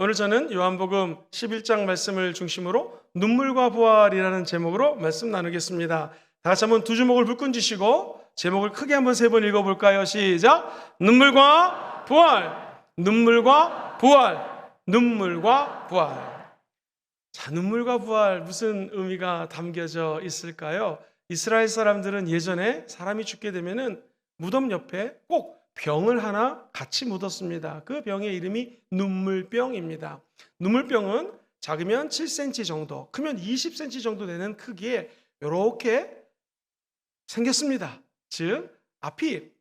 오늘 저는 요한복음 11장 말씀을 중심으로 눈물과 부활이라는 제목으로 말씀 나누겠습니다. 다 같이 한번 두 주먹을 불끈 쥐시고 제목을 크게 한번 세 번 읽어볼까요? 시작! 눈물과 부활, 눈물과 부활, 눈물과 부활. 자, 눈물과 부활 무슨 의미가 담겨져 있을까요? 이스라엘 사람들은 예전에 사람이 죽게 되면은 무덤 옆에 꼭 병을 하나 같이 묻었습니다. 그 병의 이름이 눈물병입니다. 눈물병은 작으면 7cm 정도, 크면 20cm 정도 되는 크기에 이렇게 생겼습니다. 즉 앞이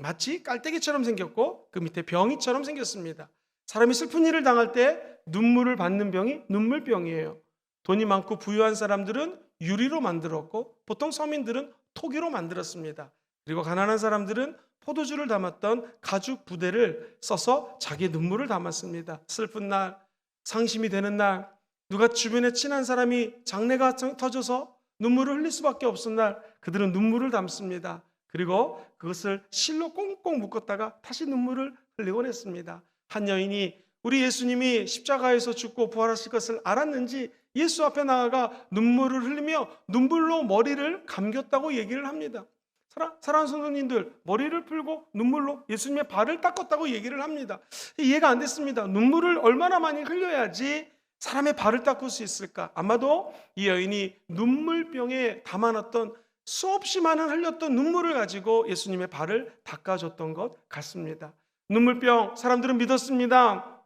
마치 깔때기처럼 생겼고 그 밑에 병이처럼 생겼습니다. 사람이 슬픈 일을 당할 때 눈물을 받는 병이 눈물병이에요. 돈이 많고 부유한 사람들은 유리로 만들었고 보통 서민들은 토기로 만들었습니다. 그리고 가난한 사람들은 포도주를 담았던 가죽 부대를 써서 자기의 눈물을 담았습니다. 슬픈 날, 상심이 되는 날, 누가 주변에 친한 사람이 장례가 터져서 눈물을 흘릴 수밖에 없은 날, 그들은 눈물을 담습니다. 그리고 그것을 실로 꽁꽁 묶었다가 다시 눈물을 흘리곤 했습니다. 한 여인이 우리 예수님이 십자가에서 죽고 부활하실 것을 알았는지 예수 앞에 나아가 눈물을 흘리며 눈물로 머리를 감겼다고 얘기를 합니다. 사랑하는 성도님들, 머리를 풀고 눈물로 예수님의 발을 닦았다고 얘기를 합니다. 이해가 안 됐습니다. 눈물을 얼마나 많이 흘려야지 사람의 발을 닦을 수 있을까? 아마도 이 여인이 눈물병에 담아놨던 수없이 많은 흘렸던 눈물을 가지고 예수님의 발을 닦아줬던 것 같습니다. 눈물병, 사람들은 믿었습니다.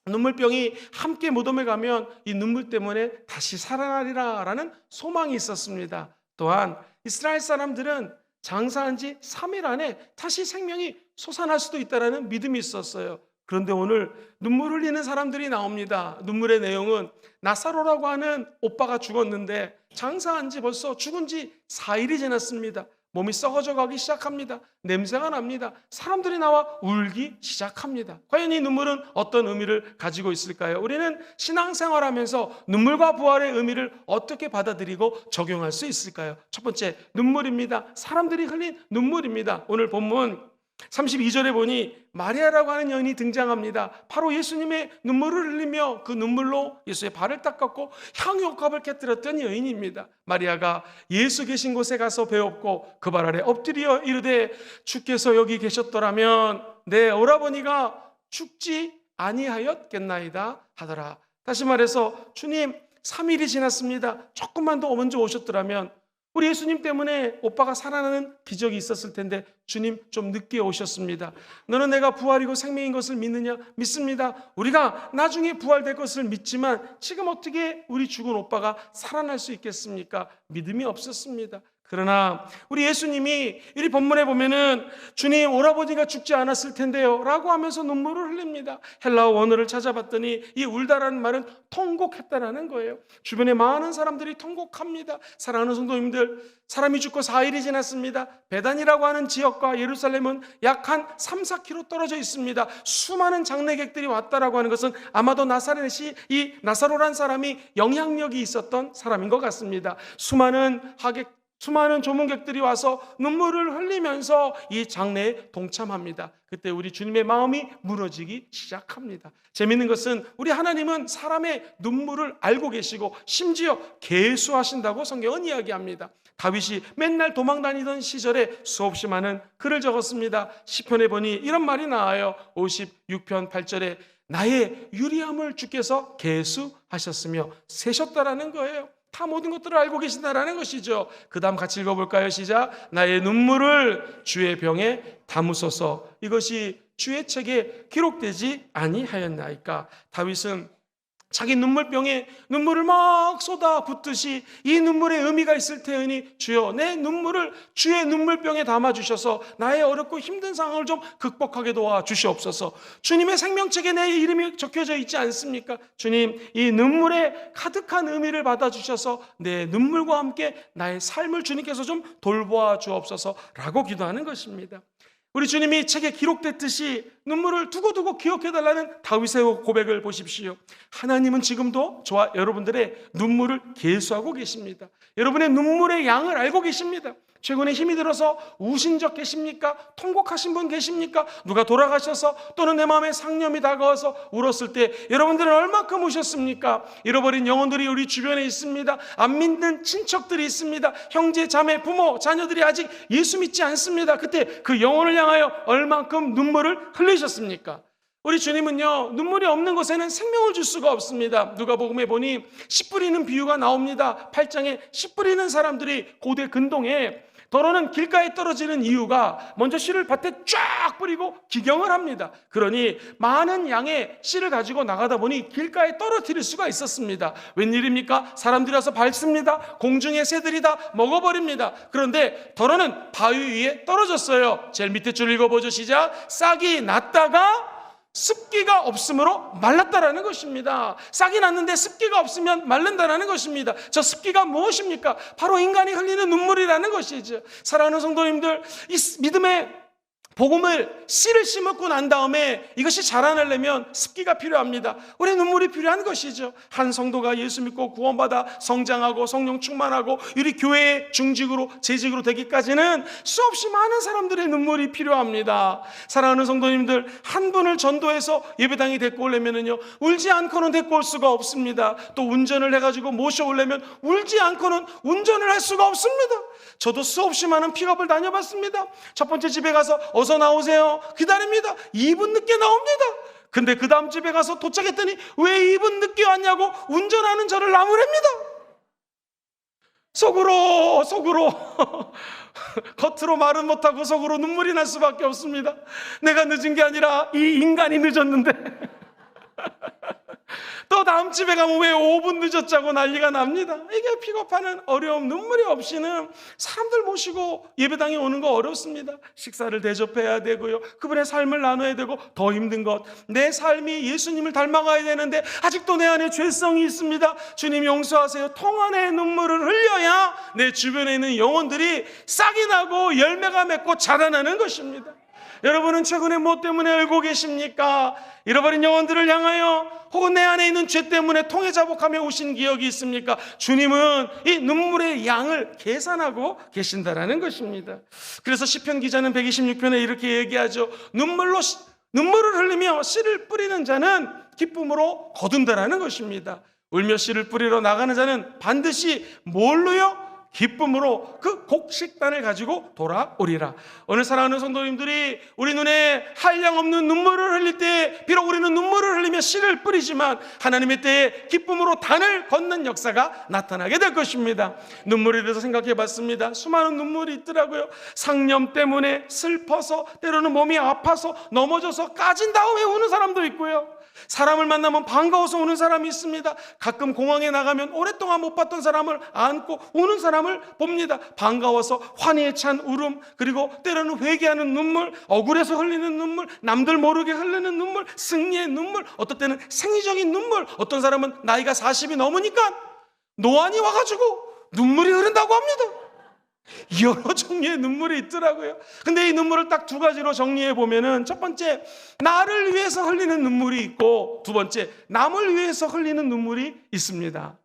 눈물병이 함께 무덤에 가면 이 눈물 때문에 다시 살아나리라 라는 소망이 있었습니다. 또한 이스라엘 사람들은 장사한 지 3일 안에 다시 생명이 솟아날 수도 있다는 믿음이 있었어요. 그런데 오늘 눈물 흘리는 사람들이 나옵니다. 눈물의 내용은 나사로라고 하는 오빠가 죽었는데 장사한 지 벌써 죽은 지 4일이 지났습니다. 몸이 썩어져 가기 시작합니다. 냄새가 납니다. 사람들이 나와 울기 시작합니다. 과연 이 눈물은 어떤 의미를 가지고 있을까요? 우리는 신앙생활하면서 눈물과 부활의 의미를 어떻게 받아들이고 적용할 수 있을까요? 첫 번째, 눈물입니다. 사람들이 흘린 눈물입니다. 오늘 본문 32절에 보니 마리아라고 하는 여인이 등장합니다. 바로 예수님의 눈물을 흘리며 그 눈물로 예수의 발을 닦았고 향유옥합을 깨뜨렸던 여인입니다. 마리아가 예수 계신 곳에 가서 배웠고 그 발 아래 엎드려 이르되 주께서 여기 계셨더라면 내 오라버니가 죽지 아니하였겠나이다 하더라. 다시 말해서 주님 3일이 지났습니다. 조금만 더 먼저 오셨더라면 우리 예수님 때문에 오빠가 살아나는 기적이 있었을 텐데 주님 좀 늦게 오셨습니다. 너는 내가 부활이고 생명인 것을 믿느냐? 믿습니다. 우리가 나중에 부활될 것을 믿지만 지금 어떻게 우리 죽은 오빠가 살아날 수 있겠습니까? 믿음이 없었습니다. 그러나 우리 예수님이 이 본문에 보면은 주님 오라버니가 죽지 않았을 텐데요 라고 하면서 눈물을 흘립니다. 헬라어 원어를 찾아봤더니 이 울다라는 말은 통곡했다라는 거예요. 주변에 많은 사람들이 통곡합니다. 사랑하는 성도님들, 사람이 죽고 4일이 지났습니다. 베단이라고 하는 지역과 예루살렘은 약 한 3-4km 떨어져 있습니다. 수많은 장례객들이 왔다라고 하는 것은 아마도 나사렛이 이 나사로란 사람이 영향력이 있었던 사람인 것 같습니다. 수많은 조문객들이 와서 눈물을 흘리면서 이 장례에 동참합니다. 그때 우리 주님의 마음이 무너지기 시작합니다. 재미있는 것은 우리 하나님은 사람의 눈물을 알고 계시고 심지어 계수하신다고 성경은 이야기합니다. 다윗이 맨날 도망다니던 시절에 수없이 많은 글을 적었습니다. 시편에 보니 이런 말이 나와요. 56편 8절에 나의 유리함을 주께서 계수하셨으며 세셨다라는 거예요. 다 모든 것들을 알고 계신다라는 것이죠. 그 다음 같이 읽어볼까요? 시작. 나의 눈물을 주의 병에 담으소서. 이것이 주의 책에 기록되지 아니하였나이까. 다윗은 자기 눈물병에 눈물을 막 쏟아붓듯이 이 눈물의 의미가 있을 테니 주여 내 눈물을 주의 눈물병에 담아주셔서 나의 어렵고 힘든 상황을 좀 극복하게 도와주시옵소서. 주님의 생명책에 내 이름이 적혀져 있지 않습니까? 주님 이 눈물에 가득한 의미를 받아주셔서 내 눈물과 함께 나의 삶을 주님께서 좀 돌보아 주옵소서 라고 기도하는 것입니다. 우리 주님이 책에 기록됐듯이 눈물을 두고두고 기억해달라는 다윗의 고백을 보십시오. 하나님은 지금도 저와 여러분들의 눈물을 계수하고 계십니다. 여러분의 눈물의 양을 알고 계십니다. 최근에 힘이 들어서 우신 적 계십니까? 통곡하신 분 계십니까? 누가 돌아가셔서 또는 내 마음에 상념이 다가와서 울었을 때 여러분들은 얼마큼 우셨습니까? 잃어버린 영혼들이 우리 주변에 있습니다. 안 믿는 친척들이 있습니다. 형제, 자매, 부모, 자녀들이 아직 예수 믿지 않습니다. 그때 그 영혼을 향하여 얼마큼 눈물을 흘리셨습니까? 우리 주님은요, 눈물이 없는 곳에는 생명을 줄 수가 없습니다. 누가복음에 보니 씨 뿌리는 비유가 나옵니다. 8장에 씨 뿌리는 사람들이 고대 근동에 더러는 길가에 떨어지는 이유가 먼저 씨를 밭에 쫙 뿌리고 기경을 합니다. 그러니 많은 양의 씨를 가지고 나가다 보니 길가에 떨어뜨릴 수가 있었습니다. 웬일입니까? 사람들이 와서 밟습니다. 공중의 새들이 다 먹어버립니다. 그런데 더러는 바위 위에 떨어졌어요. 제일 밑에 줄 읽어보죠. 시작. 싹이 났다가 습기가 없으므로 말랐다라는 것입니다. 싹이 났는데 습기가 없으면 말른다라는 것입니다. 저 습기가 무엇입니까? 바로 인간이 흘리는 눈물이라는 것이죠. 사랑하는 성도님들, 이 믿음의 복음을 씨를 심었고 난 다음에 이것이 자라나려면 습기가 필요합니다. 우리 눈물이 필요한 것이죠. 한 성도가 예수 믿고 구원받아 성장하고 성령 충만하고 우리 교회의 중직으로 재직으로 되기까지는 수없이 많은 사람들의 눈물이 필요합니다. 사랑하는 성도님들, 한 분을 전도해서 예배당에 데리고 오려면요, 울지 않고는 데리고 올 수가 없습니다. 또 운전을 해가지고 모셔오려면 울지 않고는 운전을 할 수가 없습니다. 저도 수없이 많은 픽업을 다녀봤습니다. 첫 번째 집에 가서 어서 나오세요. 기다립니다. 2분 늦게 나옵니다. 근데 그 다음 집에 가서 도착했더니 왜 2분 늦게 왔냐고 운전하는 저를 나무랍니다. 속으로 겉으로 말은 못하고 속으로 눈물이 날 수밖에 없습니다. 내가 늦은 게 아니라 이 인간이 늦었는데 또 다음 집에 가면 왜 5분 늦었자고 난리가 납니다. 이게 픽업하는 어려움, 눈물이 없이는 사람들 모시고 예배당에 오는 거 어렵습니다. 식사를 대접해야 되고요, 그분의 삶을 나눠야 되고, 더 힘든 것, 내 삶이 예수님을 닮아가야 되는데 아직도 내 안에 죄성이 있습니다. 주님 용서하세요. 통안의 눈물을 흘려야 내 주변에 있는 영혼들이 싹이 나고 열매가 맺고 자라나는 것입니다. 여러분은 최근에 뭐 때문에 울고 계십니까? 잃어버린 영혼들을 향하여, 혹은 내 안에 있는 죄 때문에 통해 자복하며 우신 기억이 있습니까? 주님은 이 눈물의 양을 계산하고 계신다라는 것입니다. 그래서 시편 기자는 126편에 이렇게 얘기하죠. 눈물을 흘리며 씨를 뿌리는 자는 기쁨으로 거둔다라는 것입니다. 울며 씨를 뿌리러 나가는 자는 반드시 뭘로요? 기쁨으로 그 곡식단을 가지고 돌아오리라. 오늘 사랑하는 성도님들이 우리 눈에 한량없는 눈물을 흘릴 때, 비록 우리는 눈물을 흘리며 씨를 뿌리지만 하나님의 때에 기쁨으로 단을 걷는 역사가 나타나게 될 것입니다. 눈물에 대해서 생각해 봤습니다. 수많은 눈물이 있더라고요. 상념 때문에 슬퍼서, 때로는 몸이 아파서 넘어져서 까진 다음에 우는 사람도 있고요, 사람을 만나면 반가워서 우는 사람이 있습니다. 가끔 공항에 나가면 오랫동안 못 봤던 사람을 안고 우는 사람을 봅니다. 반가워서 환희에 찬 울음, 그리고 때로는 회개하는 눈물, 억울해서 흘리는 눈물, 남들 모르게 흐르는 눈물, 승리의 눈물, 어떤 때는 생리적인 눈물, 어떤 사람은 나이가 40이 넘으니까 노안이 와가지고 눈물이 흐른다고 합니다. 여러 종류의 눈물이 있더라고요. 근데 이 눈물을 딱 두 가지로 정리해 보면은, 첫 번째, 나를 위해서 흘리는 눈물이 있고, 두 번째, 남을 위해서 흘리는 눈물이 있습니다.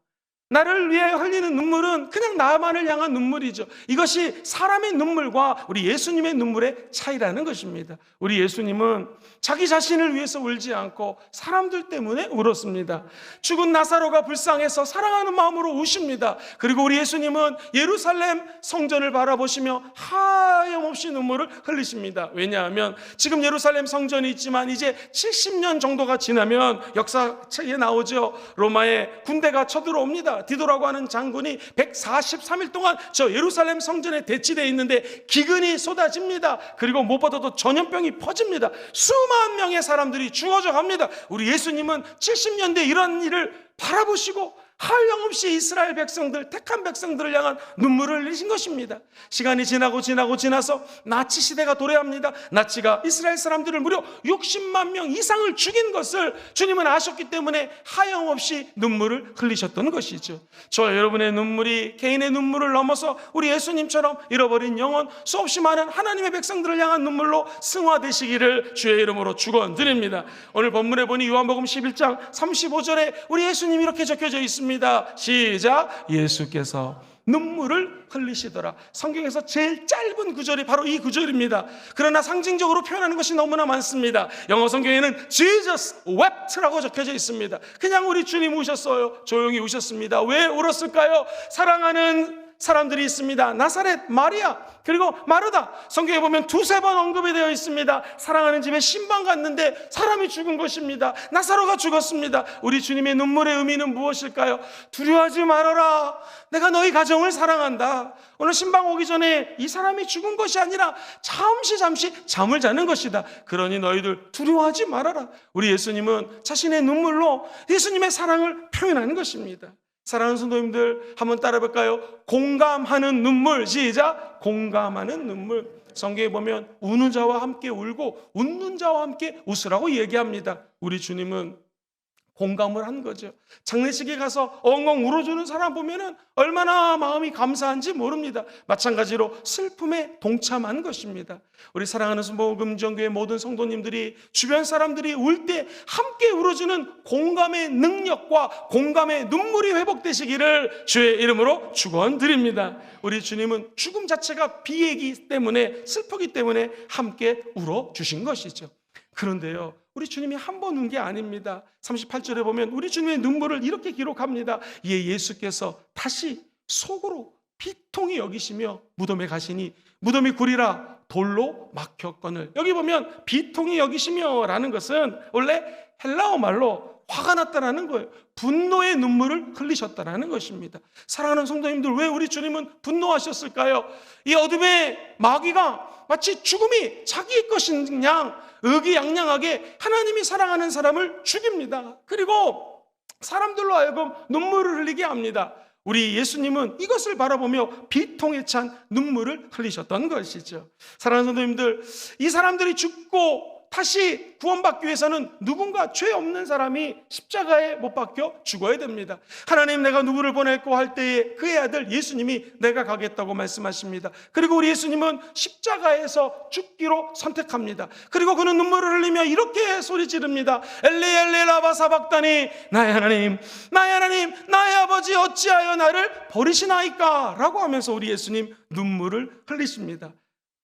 나를 위해 흘리는 눈물은 그냥 나만을 향한 눈물이죠. 이것이 사람의 눈물과 우리 예수님의 눈물의 차이라는 것입니다. 우리 예수님은 자기 자신을 위해서 울지 않고 사람들 때문에 울었습니다. 죽은 나사로가 불쌍해서 사랑하는 마음으로 우십니다. 그리고 우리 예수님은 예루살렘 성전을 바라보시며 하염없이 눈물을 흘리십니다. 왜냐하면 지금 예루살렘 성전이 있지만 이제 70년 정도가 지나면 역사책에 나오죠. 로마의 군대가 쳐들어옵니다. 디도라고 하는 장군이 143일 동안 저 예루살렘 성전에 대치되어 있는데 기근이 쏟아집니다. 그리고 무엇보다도 전염병이 퍼집니다. 수만 명의 사람들이 죽어져 갑니다. 우리 예수님은 70년대 이런 일을 바라보시고 한량없이 이스라엘 백성들, 택한 백성들을 향한 눈물을 흘리신 것입니다. 시간이 지나서 나치 시대가 도래합니다. 나치가 이스라엘 사람들을 무려 60만 명 이상을 죽인 것을 주님은 아셨기 때문에 하염없이 눈물을 흘리셨던 것이죠. 저와 여러분의 눈물이 개인의 눈물을 넘어서 우리 예수님처럼 잃어버린 영혼, 수없이 많은 하나님의 백성들을 향한 눈물로 승화되시기를 주의 이름으로 축원드립니다. 오늘 본문에 보니 요한복음 11장 35절에 우리 예수님이 이렇게 적혀져 있습니다. 시작. 예수께서 눈물을 흘리시더라. 성경에서 제일 짧은 구절이 바로 이 구절입니다. 그러나 상징적으로 표현하는 것이 너무나 많습니다. 영어 성경에는 Jesus wept라고 적혀져 있습니다. 그냥 우리 주님 우셨어요. 조용히 우셨습니다. 왜 울었을까요? 사랑하는 사람들이 있습니다. 나사렛, 마리아, 그리고 마르다. 성경에 보면 두세 번 언급이 되어 있습니다. 사랑하는 집에 신방 갔는데 사람이 죽은 것입니다. 나사로가 죽었습니다. 우리 주님의 눈물의 의미는 무엇일까요? 두려워하지 말아라. 내가 너희 가정을 사랑한다. 오늘 신방 오기 전에 이 사람이 죽은 것이 아니라 잠시 잠을 자는 것이다. 그러니 너희들 두려워하지 말아라. 우리 예수님은 자신의 눈물로 예수님의 사랑을 표현하는 것입니다. 사랑하는 성도님들, 한번 따라 볼까요? 공감하는 눈물. 시작. 공감하는 눈물. 성경에 보면 우는 자와 함께 울고 웃는 자와 함께 웃으라고 얘기합니다. 우리 주님은 공감을 한 거죠. 장례식에 가서 엉엉 울어주는 사람 보면은 얼마나 마음이 감사한지 모릅니다. 마찬가지로 슬픔에 동참한 것입니다. 우리 사랑하는 순복음전교회 모든 성도님들이 주변 사람들이 울 때 함께 울어주는 공감의 능력과 공감의 눈물이 회복되시기를 주의 이름으로 축원드립니다. 우리 주님은 죽음 자체가 비애기 때문에, 슬프기 때문에 함께 울어주신 것이죠. 그런데요, 우리 주님이 한 번 운 게 아닙니다. 38절에 보면 우리 주님의 눈물을 이렇게 기록합니다. 이에 예수께서 다시 속으로 비통히 여기시며 무덤에 가시니 무덤이 구리라 돌로 막혔거늘. 여기 보면 비통히 여기시며 라는 것은 원래 헬라어 말로 화가 났다라는 거예요. 분노의 눈물을 흘리셨다라는 것입니다. 사랑하는 성도님들, 왜 우리 주님은 분노하셨을까요? 이 어둠의 마귀가 마치 죽음이 자기의 것인 양 의기양양하게 하나님이 사랑하는 사람을 죽입니다. 그리고 사람들로 하여금 눈물을 흘리게 합니다. 우리 예수님은 이것을 바라보며 비통에 찬 눈물을 흘리셨던 것이죠. 사랑하는 성도님들, 이 사람들이 죽고 다시 구원받기 위해서는 누군가 죄 없는 사람이 십자가에 못 박혀 죽어야 됩니다. 하나님, 내가 누구를 보낼고 할 때에 그의 아들 예수님이 내가 가겠다고 말씀하십니다. 그리고 우리 예수님은 십자가에서 죽기로 선택합니다. 그리고 그는 눈물을 흘리며 이렇게 소리 지릅니다. 엘리 엘리 라마 사박다니, 나의 하나님, 나의 하나님, 나의 아버지 어찌하여 나를 버리시나이까? 라고 하면서 우리 예수님 눈물을 흘리십니다.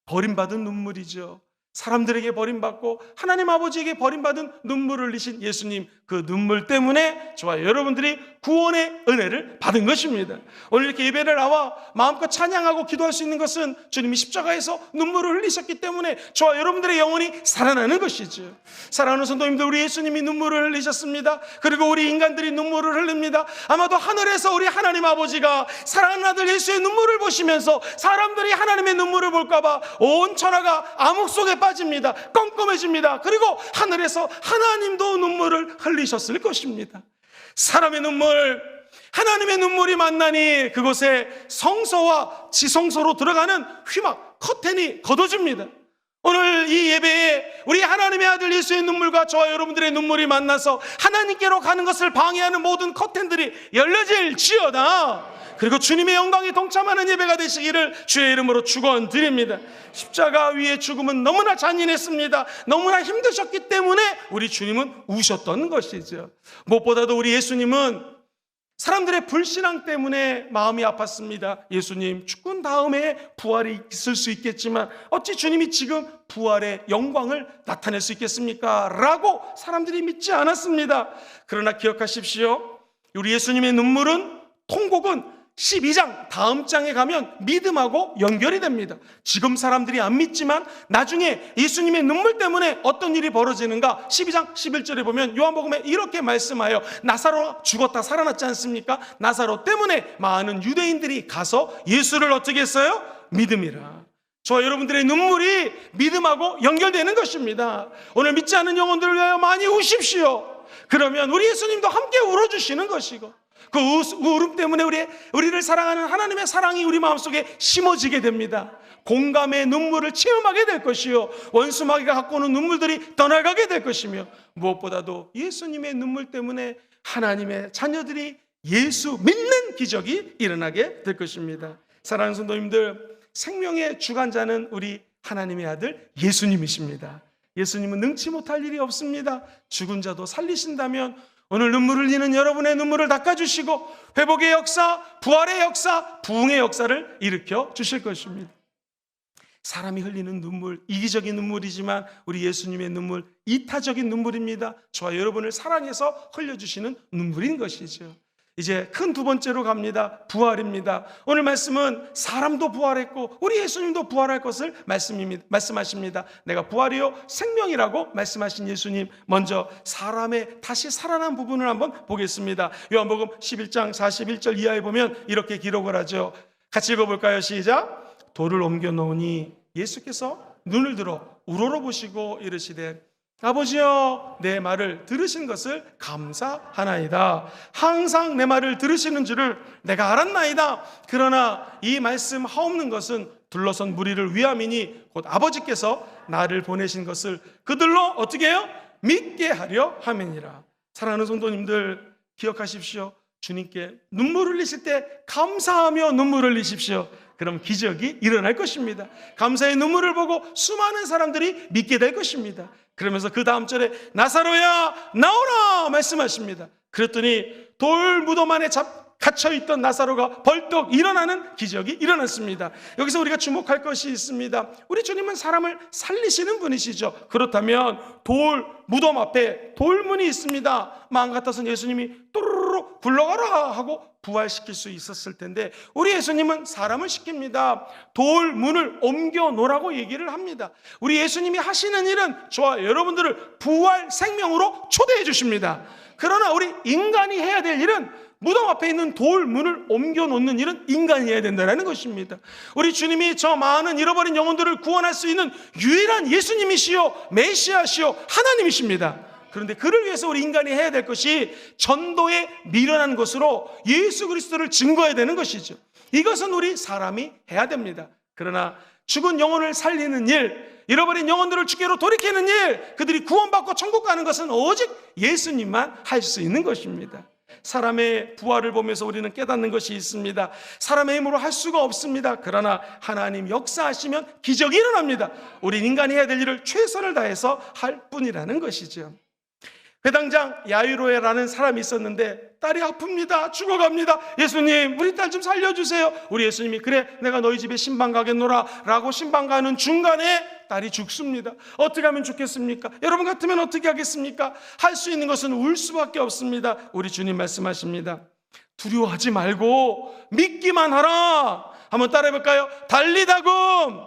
버림받은 눈물이죠. 사람들에게 버림받고 하나님 아버지에게 버림받은 눈물을 흘리신 예수님, 그 눈물 때문에 저와 여러분들이 구원의 은혜를 받은 것입니다. 오늘 이렇게 예배를 나와 마음껏 찬양하고 기도할 수 있는 것은 주님이 십자가에서 눈물을 흘리셨기 때문에 저와 여러분들의 영혼이 살아나는 것이죠. 사랑하는 성도님들, 우리 예수님이 눈물을 흘리셨습니다. 그리고 우리 인간들이 눈물을 흘립니다. 아마도 하늘에서 우리 하나님 아버지가 사랑하는 아들 예수의 눈물을 보시면서 사람들이 하나님의 눈물을 볼까봐 온 천하가 암흑 속에 빠집니다. 껌껌해집니다. 그리고 하늘에서 하나님도 눈물을 흘리셨을 것입니다. 사람의 눈물, 하나님의 눈물이 만나니 그곳에 성소와 지성소로 들어가는 휘막, 커튼이 걷어집니다. 오늘 이 예배에 우리 하나님의 아들 예수의 눈물과 저와 여러분들의 눈물이 만나서 하나님께로 가는 것을 방해하는 모든 커튼들이 열려질지어다. 그리고 주님의 영광에 동참하는 예배가 되시기를 주의 이름으로 축원드립니다. 십자가 위의 죽음은 너무나 잔인했습니다. 너무나 힘드셨기 때문에 우리 주님은 우셨던 것이죠. 무엇보다도 우리 예수님은 사람들의 불신앙 때문에 마음이 아팠습니다. 예수님, 죽은 다음에 부활이 있을 수 있겠지만 어찌 주님이 지금 부활의 영광을 나타낼 수 있겠습니까? 라고 사람들이 믿지 않았습니다. 그러나 기억하십시오. 우리 예수님의 눈물은, 통곡은 12장 다음 장에 가면 믿음하고 연결이 됩니다. 지금 사람들이 안 믿지만 나중에 예수님의 눈물 때문에 어떤 일이 벌어지는가 12장 11절에 보면 요한복음에 이렇게 말씀하여 나사로가 죽었다 살아났지 않습니까? 나사로 때문에 많은 유대인들이 가서 예수를 어떻게 했어요? 믿음이라. 저와 여러분들의 눈물이 믿음하고 연결되는 것입니다. 오늘 믿지 않는 영혼들을 위하여 많이 우십시오. 그러면 우리 예수님도 함께 울어주시는 것이고 그 울음 때문에 우리를 사랑하는 하나님의 사랑이 우리 마음속에 심어지게 됩니다. 공감의 눈물을 체험하게 될 것이요, 원수 마귀가 갖고 오는 눈물들이 떠나가게 될 것이며, 무엇보다도 예수님의 눈물 때문에 하나님의 자녀들이 예수 믿는 기적이 일어나게 될 것입니다. 사랑하는 성도님들, 생명의 주관자는 우리 하나님의 아들 예수님이십니다. 예수님은 능치 못할 일이 없습니다. 죽은 자도 살리신다면 오늘 눈물 흘리는 여러분의 눈물을 닦아주시고 회복의 역사, 부활의 역사, 부흥의 역사를 일으켜 주실 것입니다. 사람이 흘리는 눈물, 이기적인 눈물이지만 우리 예수님의 눈물, 이타적인 눈물입니다. 저와 여러분을 사랑해서 흘려주시는 눈물인 것이죠. 이제 큰 두 번째로 갑니다. 부활입니다. 오늘 말씀은 사람도 부활했고 우리 예수님도 부활할 것을 말씀하십니다. 내가 부활이요 생명이라고 말씀하신 예수님, 먼저 사람의 다시 살아난 부분을 한번 보겠습니다. 요한복음 11장 41절 이하에 보면 이렇게 기록을 하죠. 같이 읽어볼까요? 시작. 돌을 옮겨 놓으니 예수께서 눈을 들어 우러러보시고 이르시되 아버지여, 내 말을 들으신 것을 감사하나이다. 항상 내 말을 들으시는 줄을 내가 알았나이다. 그러나 이 말씀 하옵는 것은 둘러선 무리를 위함이니 곧 아버지께서 나를 보내신 것을 그들로 어떻게 해요? 믿게 하려 함이니라. 사랑하는 성도님들, 기억하십시오. 주님께 눈물 흘리실 때 감사하며 눈물 흘리십시오. 그럼 기적이 일어날 것입니다. 감사의 눈물을 보고 수많은 사람들이 믿게 될 것입니다. 그러면서 그 다음 절에 나사로야 나오라 말씀하십니다. 그랬더니 돌 무덤 안에 갇혀있던 나사로가 벌떡 일어나는 기적이 일어났습니다. 여기서 우리가 주목할 것이 있습니다. 우리 주님은 사람을 살리시는 분이시죠. 그렇다면 돌 무덤 앞에 돌문이 있습니다. 마음 같아서는 예수님이 또르르 굴러가라 하고 부활시킬 수 있었을 텐데 우리 예수님은 사람을 시킵니다. 돌문을 옮겨 놓으라고 얘기를 합니다. 우리 예수님이 하시는 일은 저와 여러분들을 부활 생명으로 초대해 주십니다. 그러나 우리 인간이 해야 될 일은 무덤 앞에 있는 돌문을 옮겨 놓는 일은 인간이 해야 된다는 것입니다. 우리 주님이 저 많은 잃어버린 영혼들을 구원할 수 있는 유일한 예수님이시요 메시아시요 하나님이십니다. 그런데 그를 위해서 우리 인간이 해야 될 것이 전도에 미련한 것으로 예수 그리스도를 증거해야 되는 것이죠. 이것은 우리 사람이 해야 됩니다. 그러나 죽은 영혼을 살리는 일, 잃어버린 영혼들을 주께로 돌이키는 일, 그들이 구원받고 천국 가는 것은 오직 예수님만 할 수 있는 것입니다. 사람의 부활을 보면서 우리는 깨닫는 것이 있습니다. 사람의 힘으로 할 수가 없습니다. 그러나 하나님 역사하시면 기적이 일어납니다. 우리 인간이 해야 될 일을 최선을 다해서 할 뿐이라는 것이죠. 회당장 야이로에라는 사람이 있었는데 딸이 아픕니다. 죽어갑니다. 예수님, 우리 딸 좀 살려주세요. 우리 예수님이 그래, 내가 너희 집에 신방 가겠노라 라고 신방 가는 중간에 딸이 죽습니다. 어떻게 하면 좋겠습니까? 여러분 같으면 어떻게 하겠습니까? 할 수 있는 것은 울 수밖에 없습니다. 우리 주님 말씀하십니다. 두려워하지 말고 믿기만 하라. 한번 따라해 볼까요? 달리다금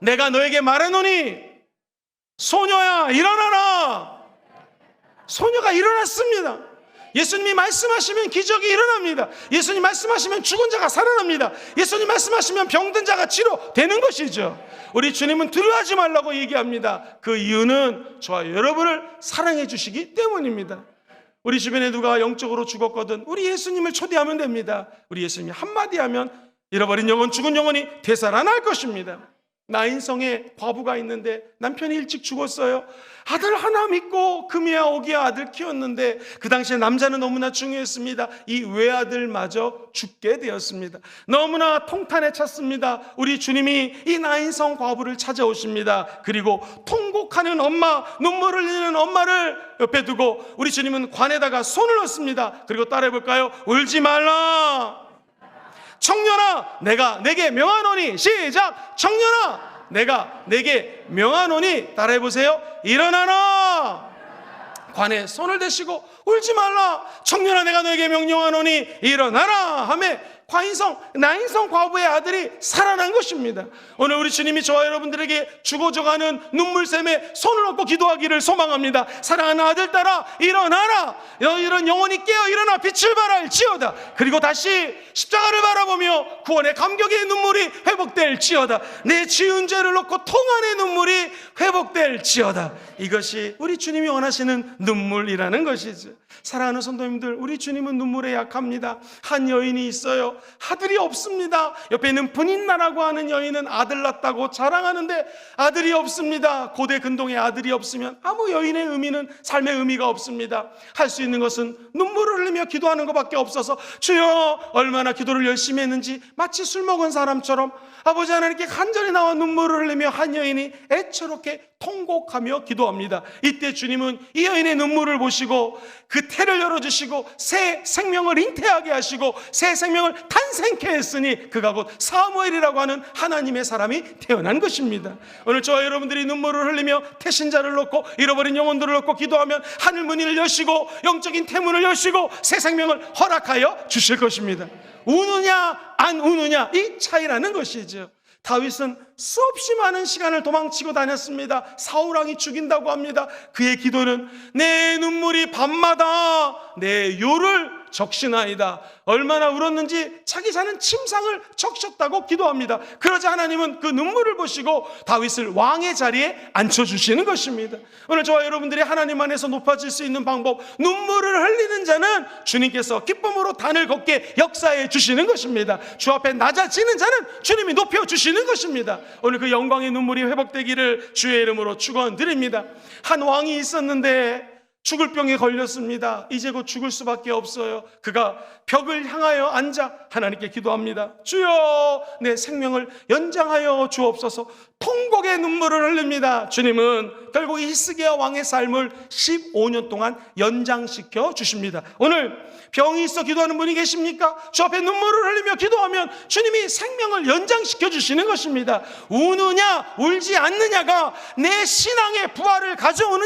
내가 너에게 말하노니 소녀야 일어나라. 소녀가 일어났습니다. 예수님이 말씀하시면 기적이 일어납니다. 예수님 말씀하시면 죽은 자가 살아납니다. 예수님 말씀하시면 병든 자가 치료되는 것이죠. 우리 주님은 두려워하지 말라고 얘기합니다. 그 이유는 저와 여러분을 사랑해 주시기 때문입니다. 우리 주변에 누가 영적으로 죽었거든 우리 예수님을 초대하면 됩니다. 우리 예수님이 한마디 하면 잃어버린 영혼, 죽은 영혼이 되살아날 것입니다. 나인성에 과부가 있는데 남편이 일찍 죽었어요. 아들 하나 믿고 금이야 오기야 아들 키웠는데 그 당시에 남자는 너무나 중요했습니다. 이 외아들마저 죽게 되었습니다. 너무나 통탄에 찼습니다. 우리 주님이 이 나인성 과부를 찾아오십니다. 그리고 통곡하는 엄마, 눈물을 흘리는 엄마를 옆에 두고 우리 주님은 관에다가 손을 넣습니다. 그리고 따라해볼까요? 울지 말라. 청년아 내가 내게 명하노니, 시작. 청년아 내가 내게 명하노니, 따라해보세요. 일어나라. 관에 손을 대시고 울지 말라. 청년아 내가 너에게 명령하노니 일어나라 하며 나인성 과부의 아들이 살아난 것입니다. 오늘 우리 주님이 저와 여러분들에게 죽어져가는 눈물샘에 손을 얹고 기도하기를 소망합니다. 사랑하는 아들 딸아 일어나라. 너희는 영혼이 깨어 일어나 빛을 발할지어다. 그리고 다시 십자가를 바라보며 구원의 감격의 눈물이 회복될지어다. 내 지은 죄를 놓고 통한의 눈물이 회복될지어다. 이것이 우리 주님이 원하시는 눈물이라는 것이죠. 사랑하는 성도님들, 우리 주님은 눈물에 약합니다. 한 여인이 있어요. 없어요. 아들이 없습니다. 옆에 있는 분인나라고 하는 여인은 아들 낳았다고 자랑하는데 아들이 없습니다. 고대 근동에 아들이 없으면 아무 여인의 의미는, 삶의 의미가 없습니다. 할 수 있는 것은 눈물을 흘리며 기도하는 것밖에 없어서 주여 얼마나 기도를 열심히 했는지 마치 술 먹은 사람처럼 아버지 하나님께 간절히 나와 눈물을 흘리며 한 여인이 애처롭게 통곡하며 기도합니다. 이때 주님은 이 여인의 눈물을 보시고 그 태를 열어주시고 새 생명을 잉태하게 하시고 새 생명을 탄생케 했으니 그가 곧 사무엘이라고 하는 하나님의 사람이 태어난 것입니다. 오늘 저와 여러분들이 눈물을 흘리며 태신자를 놓고 잃어버린 영혼들을 놓고 기도하면 하늘 문을 여시고 영적인 태문을 여시고 새 생명을 허락하여 주실 것입니다. 우느냐 안 우느냐 이 차이라는 것이죠. 다윗은 수없이 많은 시간을 도망치고 다녔습니다. 사울왕이 죽인다고 합니다. 그의 기도는 내 눈물이 밤마다 내 요를 적시나이다. 얼마나 울었는지 자기 사는 침상을 적셨다고 기도합니다. 그러자 하나님은 그 눈물을 보시고 다윗을 왕의 자리에 앉혀주시는 것입니다. 오늘 저와 여러분들이 하나님 안에서 높아질 수 있는 방법, 눈물을 흘리는 자는 주님께서 기쁨으로 단을 걷게 역사해 주시는 것입니다. 주 앞에 낮아지는 자는 주님이 높여주시는 것입니다. 오늘 그 영광의 눈물이 회복되기를 주의 이름으로 축원드립니다. 한 왕이 있었는데 죽을 병에 걸렸습니다. 이제 곧 죽을 수밖에 없어요. 그가 벽을 향하여 앉아 하나님께 기도합니다. 주여 내 생명을 연장하여 주옵소서. 통곡의 눈물을 흘립니다. 주님은 결국 히스기야 왕의 삶을 15년 동안 연장시켜 주십니다. 오늘 병이 있어 기도하는 분이 계십니까? 주 앞에 눈물을 흘리며 기도하면 주님이 생명을 연장시켜 주시는 것입니다. 우느냐 울지 않느냐가 내 신앙의 부활을 가져오지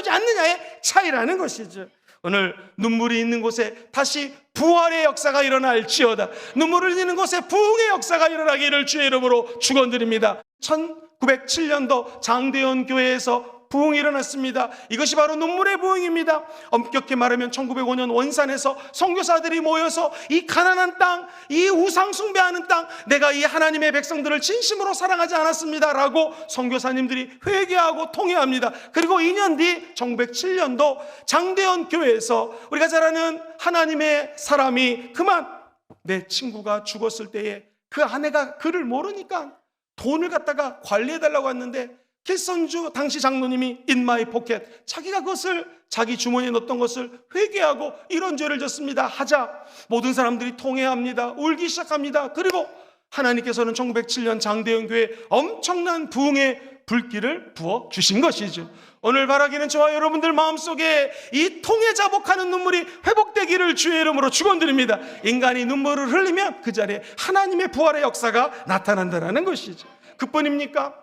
않느냐의 차이라는 것이죠. 오늘 눈물이 있는 곳에 다시 부활의 역사가 일어날지어다. 눈물을 흘리는 곳에 부흥의 역사가 일어나기를 주의 이름으로 축원드립니다. 1907년도 장대현 교회에서 부흥이 일어났습니다. 이것이 바로 눈물의 부흥입니다. 엄격히 말하면 1905년 원산에서 선교사들이 모여서 이 가난한 땅, 이 우상 숭배하는 땅, 내가 이 하나님의 백성들을 진심으로 사랑하지 않았습니다 라고 선교사님들이 회개하고 통회합니다. 그리고 2년 뒤 1907년도 장대현 교회에서 우리가 잘 아는 하나님의 사람이 그만 내 친구가 죽었을 때에 그 아내가 그를 모르니까 돈을 갖다가 관리해달라고 했는데 길선주 당시 장로님이 in my pocket, 자기가 그것을 자기 주머니에 넣었던 것을 회개하고 이런 죄를 졌습니다 하자 모든 사람들이 통회합니다. 울기 시작합니다. 그리고 하나님께서는 1907년 장대현 교회에 엄청난 부흥의 불길을 부어주신 것이죠. 오늘 바라기는 저와 여러분들 마음속에 이 통해 자복하는 눈물이 회복되기를 주의 이름으로 축원드립니다. 인간이 눈물을 흘리면 그 자리에 하나님의 부활의 역사가 나타난다는 것이죠. 그뿐입니까?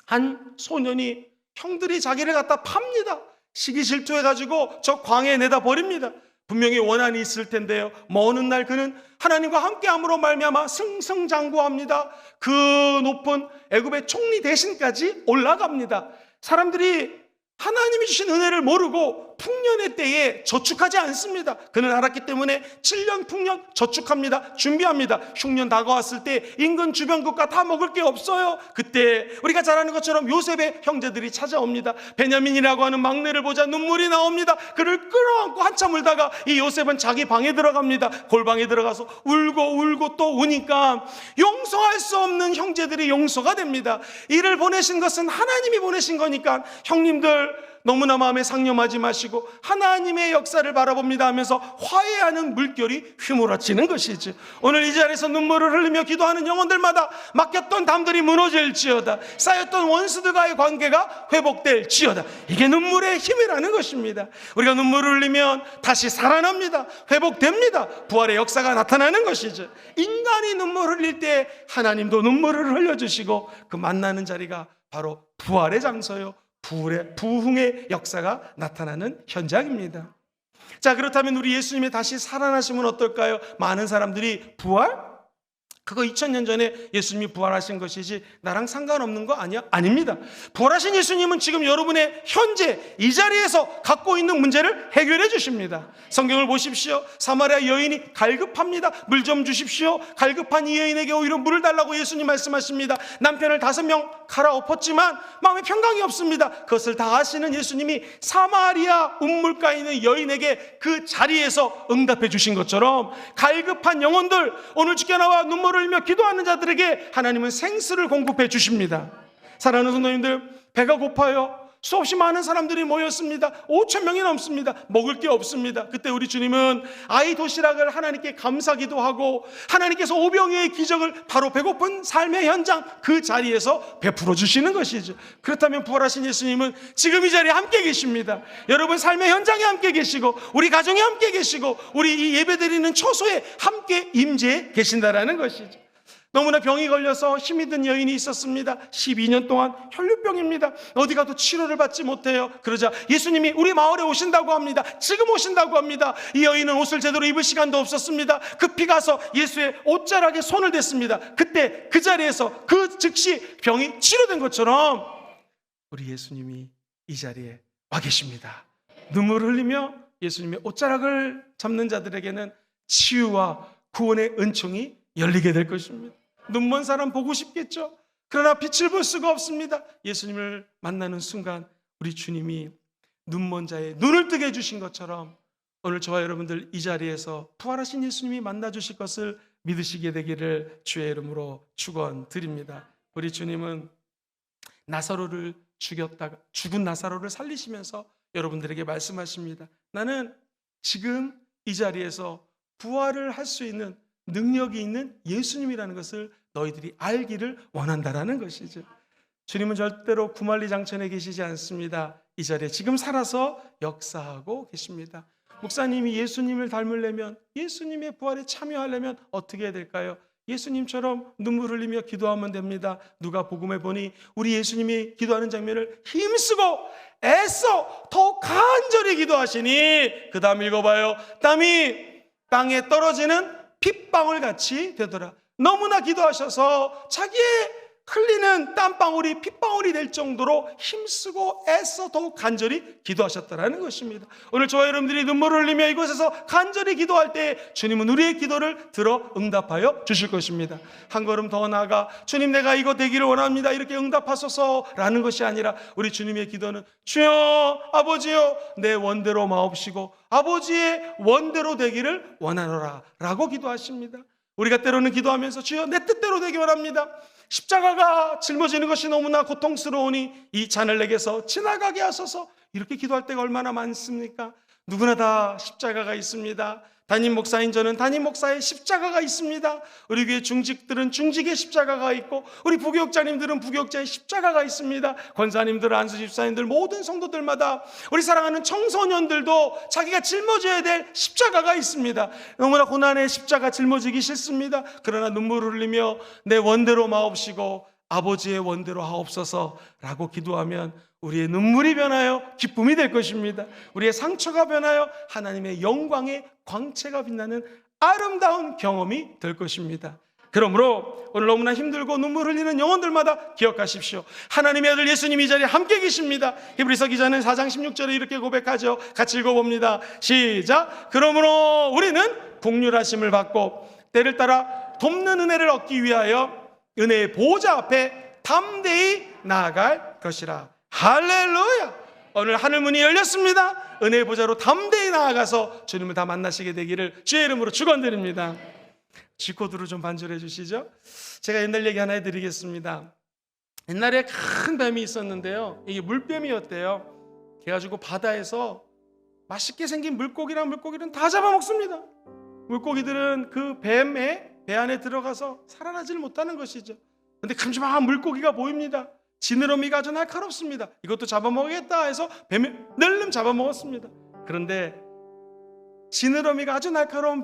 한 소년이 형들이 자기를 갖다 팝니다. 시기 질투해가지고 저 광야에 내다 버립니다. 분명히 원한이 있을 텐데요. 먼 날 그는 하나님과 함께함으로 말미암아 승승장구합니다. 그 높은 애굽의 총리 대신까지 올라갑니다. 사람들이 하나님이 주신 은혜를 모르고 풍년의 때에 저축하지 않습니다. 그는 알았기 때문에 7년 풍년 저축합니다. 준비합니다. 흉년 다가왔을 때 인근 주변 국가 다 먹을 게 없어요. 그때 우리가 잘 아는 것처럼 요셉의 형제들이 찾아옵니다. 베냐민이라고 하는 막내를 보자 눈물이 나옵니다. 그를 끌어안고 한참 울다가 이 요셉은 자기 방에 들어갑니다. 골방에 들어가서 울고 또 우니까 용서할 수 없는 형제들이 용서가 됩니다. 이를 보내신 것은 하나님이 보내신 거니까 형님들 너무나 마음에 상념하지 마시고 하나님의 역사를 바라봅니다 하면서 화해하는 물결이 휘몰아치는 것이지. 오늘 이 자리에서 눈물을 흘리며 기도하는 영혼들마다 맡겼던 담들이 무너질지어다. 쌓였던 원수들과의 관계가 회복될지어다. 이게 눈물의 힘이라는 것입니다. 우리가 눈물을 흘리면 다시 살아납니다. 회복됩니다. 부활의 역사가 나타나는 것이죠. 인간이 눈물을 흘릴 때 하나님도 눈물을 흘려주시고 그 만나는 자리가 바로 부활의 장소요, 부흥의 역사가 나타나는 현장입니다. 자, 그렇다면 우리 예수님이 다시 살아나시면 어떨까요? 많은 사람들이 부활? 그거 2000년 전에 예수님이 부활하신 것이지 나랑 상관없는 거 아니야? 아닙니다. 부활하신 예수님은 지금 여러분의 현재 이 자리에서 갖고 있는 문제를 해결해 주십니다. 성경을 보십시오. 사마리아 여인이 갈급합니다. 물 좀 주십시오. 갈급한 이 여인에게 오히려 물을 달라고 예수님 말씀하십니다. 남편을 5명 갈아엎었지만 마음에 평강이 없습니다. 그것을 다 아시는 예수님이 사마리아 운물가에 있는 여인에게 그 자리에서 응답해 주신 것처럼 갈급한 영혼들, 오늘 주께 나와 눈물을 흘리며 기도하는 자들에게 하나님은 생수를 공급해 주십니다. 사랑하는 성도님들, 배가 고파요. 수없이 많은 사람들이 모였습니다. 5,000명이 넘습니다. 먹을 게 없습니다. 그때 우리 주님은 아이 도시락을 하나님께 감사기도 하고 하나님께서 오병이의 기적을 바로 배고픈 삶의 현장 그 자리에서 베풀어 주시는 것이죠. 그렇다면 부활하신 예수님은 지금 이 자리에 함께 계십니다. 여러분 삶의 현장에 함께 계시고 우리 가정에 함께 계시고 우리 이 예배드리는 처소에 함께 임재해 계신다라는 것이죠. 너무나 병이 걸려서 힘이 든 여인이 있었습니다. 12년 동안 혈류병입니다. 어디 가도 치료를 받지 못해요. 그러자 예수님이 우리 마을에 오신다고 합니다. 지금 오신다고 합니다. 이 여인은 옷을 제대로 입을 시간도 없었습니다. 급히 가서 예수의 옷자락에 손을 댔습니다. 그때 그 자리에서 그 즉시 병이 치료된 것처럼 우리 예수님이 이 자리에 와 계십니다. 눈물을 흘리며 예수님의 옷자락을 잡는 자들에게는 치유와 구원의 은총이 열리게 될 것입니다. 눈먼 사람 보고 싶겠죠. 그러나 빛을 볼 수가 없습니다. 예수님을 만나는 순간 우리 주님이 눈먼 자의 눈을 뜨게 해주신 것처럼 오늘 저와 여러분들 이 자리에서 부활하신 예수님이 만나 주실 것을 믿으시게 되기를 주의 이름으로 축원드립니다. 우리 주님은 나사로를 죽였다가 죽은 나사로를 살리시면서 여러분들에게 말씀하십니다. 나는 지금 이 자리에서 부활을 할 수 있는 능력이 있는 예수님이라는 것을 너희들이 알기를 원한다라는 것이죠. 주님은 절대로 구만리장천에 계시지 않습니다. 이 자리에 지금 살아서 역사하고 계십니다. 목사님이 예수님을 닮으려면, 예수님의 부활에 참여하려면 어떻게 해야 될까요? 예수님처럼 눈물 흘리며 기도하면 됩니다. 누가복음에 보니 우리 예수님이 기도하는 장면을 힘쓰고 애써 더 간절히 기도하시니 그 다음 읽어봐요. 땀이 땅에 떨어지는 핏방울 같이 되더라. 너무나 기도하셔서 자기의 흘리는 땀방울이 핏방울이 될 정도로 힘쓰고 애써 더욱 간절히 기도하셨다라는 것입니다. 오늘 저와 여러분들이 눈물을 흘리며 이곳에서 간절히 기도할 때 주님은 우리의 기도를 들어 응답하여 주실 것입니다. 한 걸음 더 나아가 주님 내가 이거 되기를 원합니다 이렇게 응답하소서라는 것이 아니라 우리 주님의 기도는 주여 아버지여 내 원대로 마옵시고 아버지의 원대로 되기를 원하노라 라고 기도하십니다. 우리가 때로는 기도하면서 주여 내 뜻대로 되기 원합니다. 십자가가 짊어지는 것이 너무나 고통스러우니 이 잔을 내게서 지나가게 하소서. 이렇게 기도할 때가 얼마나 많습니까? 누구나 다 십자가가 있습니다. 담임 목사인 저는 담임 목사의 십자가가 있습니다. 우리 교회 중직들은 중직의 십자가가 있고 우리 부교육자님들은 부교육자의 십자가가 있습니다. 권사님들, 안수집사님들 모든 성도들마다 우리 사랑하는 청소년들도 자기가 짊어져야 될 십자가가 있습니다. 너무나 고난의 십자가 짊어지기 싫습니다. 그러나 눈물을 흘리며 내 원대로 마옵시고 아버지의 원대로 하옵소서라고 기도하면 우리의 눈물이 변하여 기쁨이 될 것입니다. 우리의 상처가 변하여 하나님의 영광의 광채가 빛나는 아름다운 경험이 될 것입니다. 그러므로 오늘 너무나 힘들고 눈물 흘리는 영혼들마다 기억하십시오. 하나님의 아들 예수님이 이 자리에 함께 계십니다. 히브리서 기자는 4장 16절에 이렇게 고백하죠. 같이 읽어봅니다. 시작. 그러므로 우리는 긍휼하심을 받고 때를 따라 돕는 은혜를 얻기 위하여 은혜의 보좌 앞에 담대히 나아갈 것이라. 할렐루야. 오늘 하늘문이 열렸습니다. 은혜의 보좌로 담대히 나아가서 주님을 다 만나시게 되기를 주의 이름으로 축원드립니다. G코드로 좀 반절해 주시죠. 제가 옛날 얘기 하나 해드리겠습니다. 옛날에 큰 뱀이 있었는데요, 이게 물뱀이었대요. 그래가지고 바다에서 맛있게 생긴 물고기랑 물고기는 다 잡아먹습니다. 물고기들은 그 뱀의 배 안에 들어가서 살아나질 못하는 것이죠. 근데 큼지막한 물고기가 보입니다. 지느러미가 아주 날카롭습니다. 이것도 잡아먹겠다 해서 뱀을 낼름 잡아먹었습니다. 그런데 지느러미가 아주 날카로운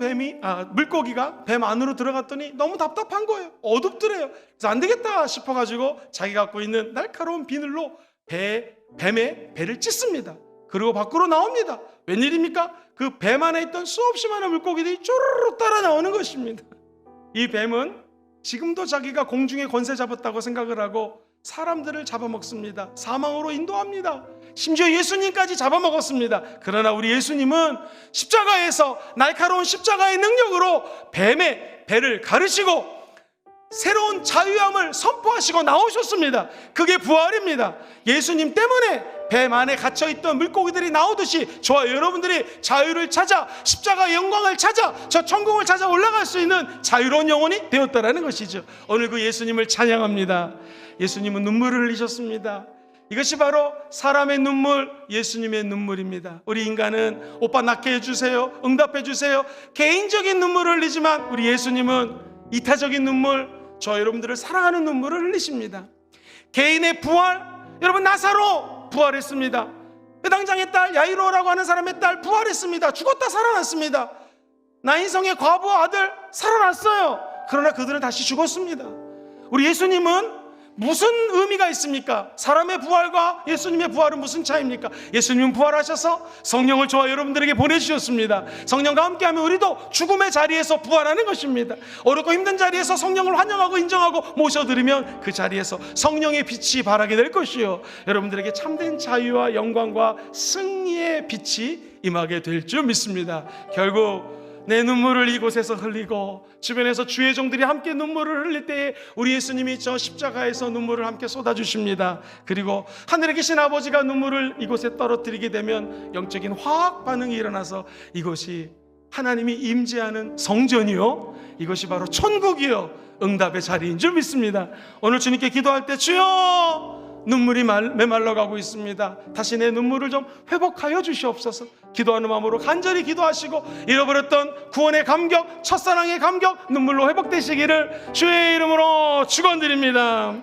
물고기가 뱀 안으로 들어갔더니 너무 답답한 거예요. 어둡더래요. 그래서 안 되겠다 싶어가지고 자기가 갖고 있는 날카로운 비늘로 뱀의 배를 찢습니다. 그리고 밖으로 나옵니다. 웬일입니까? 그 뱀 안에 있던 수없이 많은 물고기들이 쪼르르 따라 나오는 것입니다. 이 뱀은 지금도 자기가 공중에 권세 잡았다고 생각을 하고 사람들을 잡아먹습니다. 사망으로 인도합니다. 심지어 예수님까지 잡아먹었습니다. 그러나 우리 예수님은 십자가에서 날카로운 십자가의 능력으로 뱀의 배를 가르시고 새로운 자유함을 선포하시고 나오셨습니다. 그게 부활입니다. 예수님 때문에 뱀 안에 갇혀있던 물고기들이 나오듯이 저와 여러분들이 자유를 찾아 십자가의 영광을 찾아 저 천국을 찾아 올라갈 수 있는 자유로운 영혼이 되었다라는 것이죠. 오늘 그 예수님을 찬양합니다. 예수님은 눈물을 흘리셨습니다. 이것이 바로 사람의 눈물, 예수님의 눈물입니다. 우리 인간은 오빠 낳게 해주세요, 응답해 주세요, 개인적인 눈물을 흘리지만 우리 예수님은 이타적인 눈물, 저 여러분들을 사랑하는 눈물을 흘리십니다. 개인의 부활, 여러분 나사로 부활했습니다. 회당장의 딸 야이로라고 하는 사람의 딸 부활했습니다. 죽었다 살아났습니다. 나인성의 과부 아들 살아났어요. 그러나 그들은 다시 죽었습니다. 우리 예수님은 무슨 의미가 있습니까? 사람의 부활과 예수님의 부활은 무슨 차이입니까? 예수님은 부활하셔서 성령을 저와 여러분들에게 보내주셨습니다. 성령과 함께하면 우리도 죽음의 자리에서 부활하는 것입니다. 어렵고 힘든 자리에서 성령을 환영하고 인정하고 모셔드리면 그 자리에서 성령의 빛이 발하게 될 것이요, 여러분들에게 참된 자유와 영광과 승리의 빛이 임하게 될 줄 믿습니다. 결국 내 눈물을 이곳에서 흘리고 주변에서 주의 종들이 함께 눈물을 흘릴 때에 우리 예수님이 저 십자가에서 눈물을 함께 쏟아주십니다. 그리고 하늘에 계신 아버지가 눈물을 이곳에 떨어뜨리게 되면 영적인 화학 반응이 일어나서 이곳이 하나님이 임재하는 성전이요, 이것이 바로 천국이요, 응답의 자리인 줄 믿습니다. 오늘 주님께 기도할 때 주여 눈물이 메말라가고 있습니다. 다시 내 눈물을 좀 회복하여 주시옵소서. 기도하는 마음으로 간절히 기도하시고 잃어버렸던 구원의 감격, 첫사랑의 감격 눈물로 회복되시기를 주의 이름으로 축원드립니다.